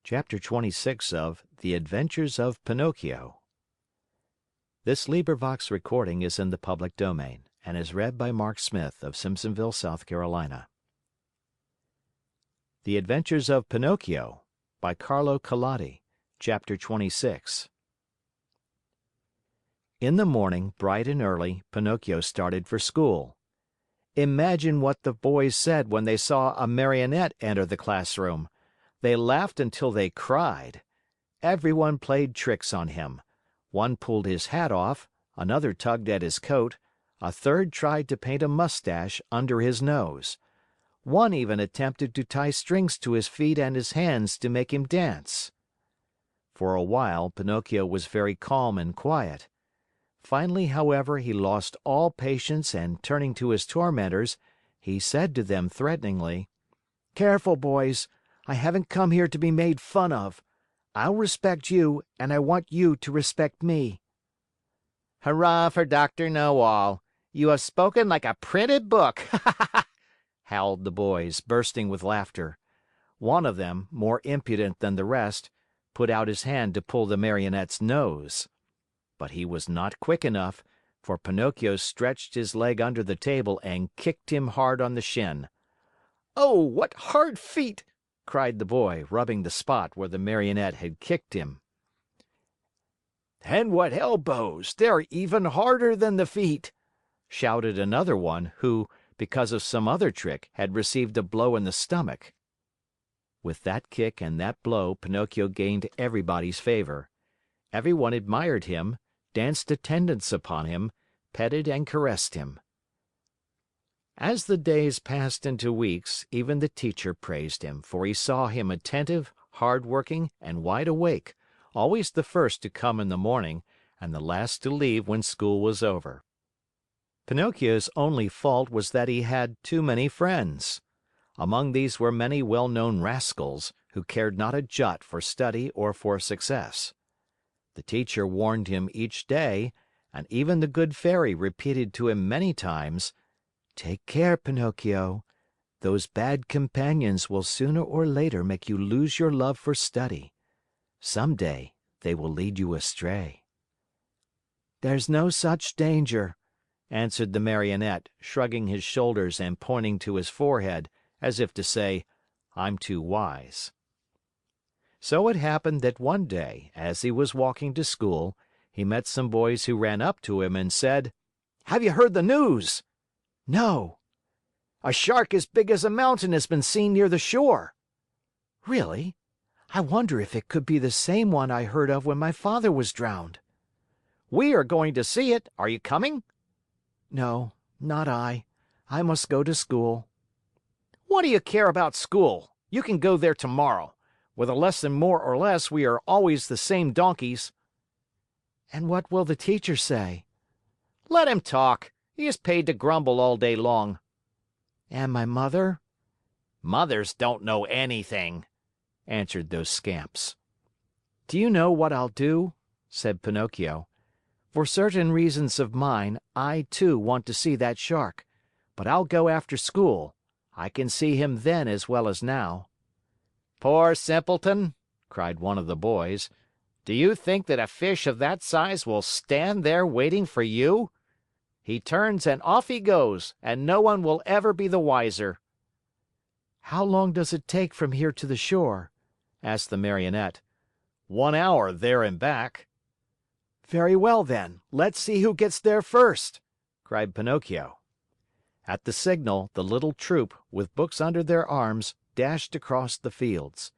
Chapter 26 of The Adventures of Pinocchio. This recording is in the public domain and is read by Mark Smith of Simpsonville, South Carolina. The Adventures of Pinocchio by Carlo COLLODI. Chapter 26. In the morning, bright and early, Pinocchio started for school. Imagine what the boys said when they saw a Marionette enter the classroom. They laughed until they cried. Everyone played tricks on him. One pulled his hat off, another tugged at his coat, a third tried to paint a mustache under his nose. One even attempted to tie strings to his feet and his hands to make him dance. For a while, Pinocchio was very calm and quiet. Finally, however, he lost all patience and turning to his tormentors, he said to them threateningly, "Careful, boys! I haven't come here to be made fun of. I'll respect you, and I want you to respect me." "Hurrah for Dr. Know-All! You have spoken like a printed book!" howled the boys, bursting with laughter. One of them, more impudent than the rest, put out his hand to pull the Marionette's nose. But he was not quick enough, for Pinocchio stretched his leg under the table and kicked him hard on the shin. "Oh, what hard feet!" cried the boy, rubbing the spot where the Marionette had kicked him. "And what elbows! They're even harder than the feet!" shouted another one who, because of some other trick, had received a blow in the stomach. With that kick and that blow, Pinocchio gained everybody's favor. Everyone admired him, danced attendance upon him, petted and caressed him. As the days passed into weeks, even the teacher praised him, for he saw him attentive, hard-working, and wide awake, always the first to come in the morning and the last to leave when school was over. Pinocchio's only fault was that he had too many friends. Among these were many well-known rascals, who cared not a jot for study or for success. The teacher warned him each day, and even the good fairy repeated to him many times, "Take care, Pinocchio. Those bad companions will sooner or later make you lose your love for study. Some day they will lead you astray." "There's no such danger," answered the Marionette, shrugging his shoulders and pointing to his forehead, as if to say, "I'm too wise." So it happened that one day, as he was walking to school, he met some boys who ran up to him and said, "Have you heard the news?" "No." "A shark as big as a mountain has been seen near the shore." "Really? I wonder if it could be the same one I heard of when my father was drowned." "We are going to see it. Are you coming?" "No, not I. I must go to school." "What do you care about school? You can go there tomorrow. With a lesson more or less, we are always the same donkeys." "And what will the teacher say?" "Let him talk. He is paid to grumble all day long." "And my mother?" "Mothers don't know anything," answered those scamps. "Do you know what I'll do?" said Pinocchio. "For certain reasons of mine, I, too, want to see that shark. But I'll go after school. I can see him then as well as now." "Poor simpleton!" cried one of the boys. "Do you think that a fish of that size will stand there waiting for you? He turns and off he goes, and no one will ever be the wiser." "How long does it take from here to the shore?" asked the Marionette. 1 hour there and back." "Very well, then, let's see who gets there first!" cried Pinocchio. At the signal, the little troop, with books under their arms, dashed across the fields.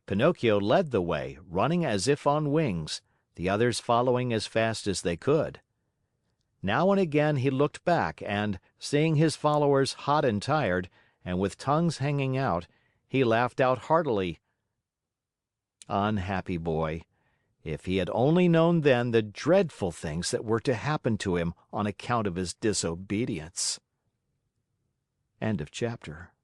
Pinocchio led the way, running as if on wings, the others following as fast as they could. Now and again he looked back and, seeing his followers hot and tired, and with tongues hanging out, he laughed out heartily. Unhappy boy! If he had only known then the dreadful things that were to happen to him on account of his disobedience. End of chapter.